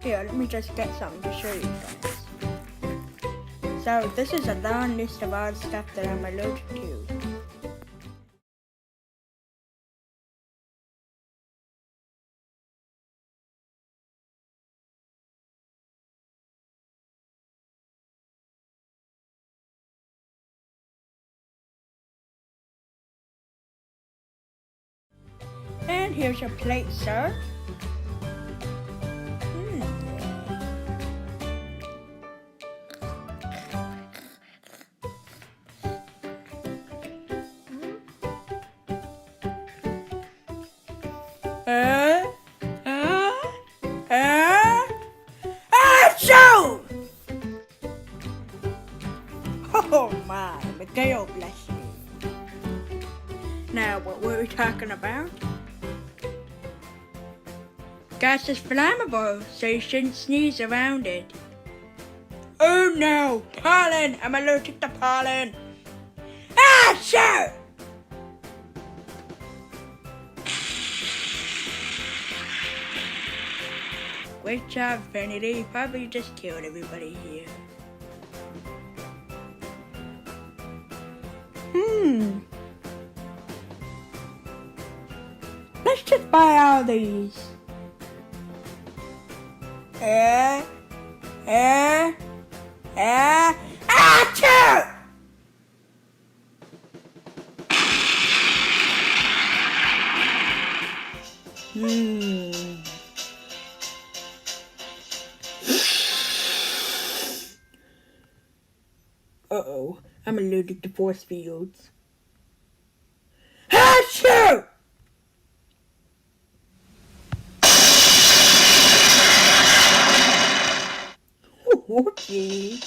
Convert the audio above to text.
Here, let me just get something to show you guys. So, this is a long list of all the stuff that I'm allergic to. And here's your plate, sir. Achoo! Oh my, Miguel bless me. Now, what were we talking about? Gas is flammable, so you shouldn't sneeze around it. Oh no, pollen! I'm allergic to pollen. Achoo! Great job, Fenedie. You probably just killed everybody here. Let's just buy all these. Achoo! Uh-oh, I'm allergic to force fields. Achoo! Okay.